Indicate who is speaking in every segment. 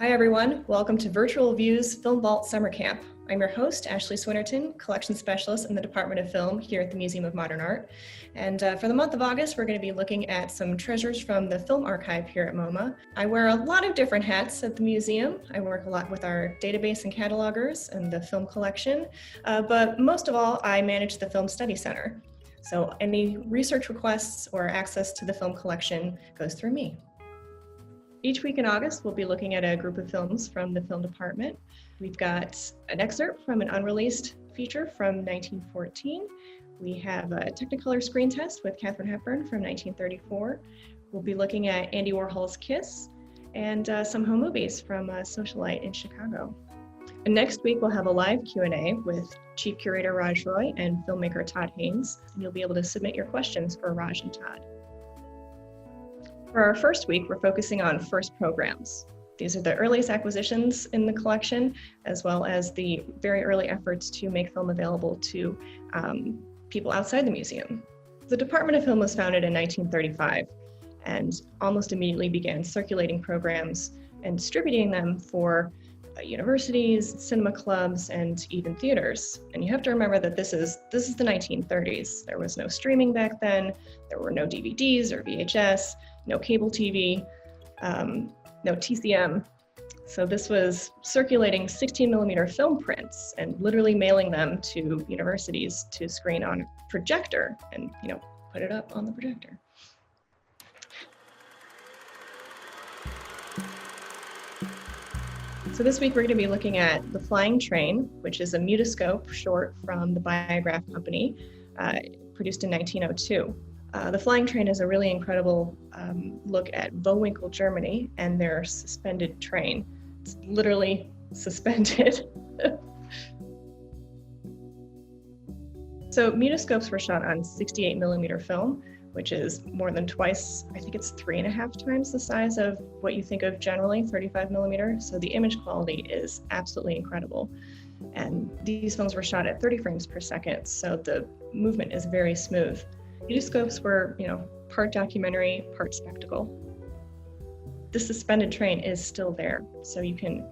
Speaker 1: Hi everyone, welcome to Virtual Views Film Vault Summer Camp. I'm your host, Ashley Swinnerton, Collection Specialist in the Department of Film here at the Museum of Modern Art. And for the month of August, we're going to be looking at some treasures from the film archive here at MoMA. I wear a lot of different hats at the museum. I work a lot with our database and catalogers and the film collection, but most of all, I manage the Film Study Center. So any research requests or access to the film collection goes through me. Each week in August, we'll be looking at a group of films from the film department. We've got an excerpt from an unreleased feature from 1914. We have a Technicolor screen test with Katharine Hepburn from 1934. We'll be looking at Andy Warhol's Kiss and some home movies from Socialite in Chicago. And next week, we'll have a live Q&A with Chief Curator Raj Roy and filmmaker Todd Haynes. And you'll be able to submit your questions for Raj and Todd. For our first week, we're focusing on first programs. These are the earliest acquisitions in the collection, as well as the very early efforts to make film available to people outside the museum. The Department of Film was founded in 1935 and almost immediately began circulating programs and distributing them for universities, cinema clubs, and even theaters. And you have to remember that this is the 1930s. There was no streaming back then. There were no DVDs or VHS, no cable TV, no TCM. So this was circulating 16mm film prints and literally mailing them to universities to screen on a projector and, put it up on the projector. So this week we're going to be looking at The Flying Train, which is a mutoscope short from the Biograph Company, produced in 1902. The Flying Train is a really incredible look at Vohwinkel, Germany, and their suspended train. It's literally suspended. So mutoscopes were shot on 68mm film, which is more than twice, I think it's 3.5 times the size of what you think of generally, 35mm. So the image quality is absolutely incredible. And these films were shot at 30 frames per second, so the movement is very smooth. Mutoscopes were, part documentary, part spectacle. The suspended train is still there, so you can,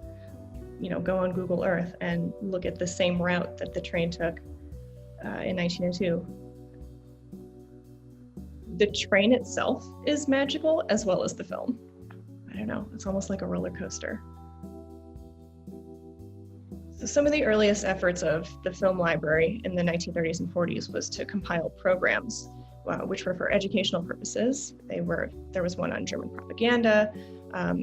Speaker 1: go on Google Earth and look at the same route that the train took in 1902. The train itself is magical as well as the film. I don't know, it's almost like a roller coaster. So some of the earliest efforts of the film library in the 1930s and 40s was to compile programs, which were for educational purposes. There was one on German propaganda,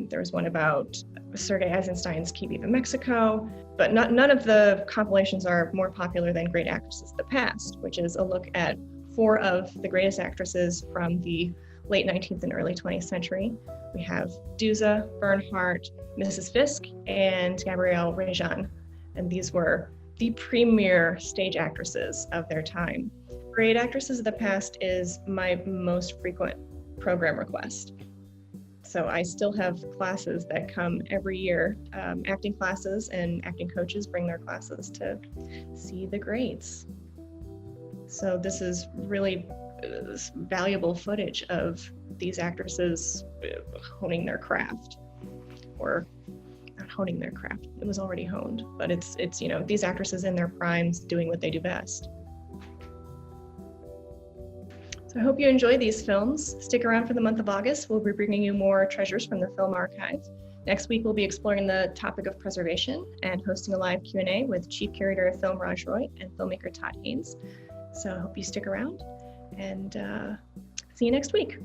Speaker 1: there was one about Sergei Eisenstein's Key Viva Mexico, but none of the compilations are more popular than Great Actresses of the Past, which is a look at 4 of the greatest actresses from the late 19th and early 20th century. We have Duza, Bernhardt, Mrs. Fisk, and Gabrielle Regin. And these were the premier stage actresses of their time. Great Actresses of the Past is my most frequent program request. So I still have classes that come every year. Acting classes and acting coaches bring their classes to see the greats. So this is really valuable footage of these actresses honing their craft, or not honing their craft. It was already honed, but it's these actresses in their primes doing what they do best. So I hope you enjoy these films. Stick around for the month of August. We'll be bringing you more treasures from the film archive. Next week, we'll be exploring the topic of preservation and hosting a live Q&A with Chief Curator of Film Raj Roy and filmmaker Todd Haynes. So I hope you stick around and see you next week.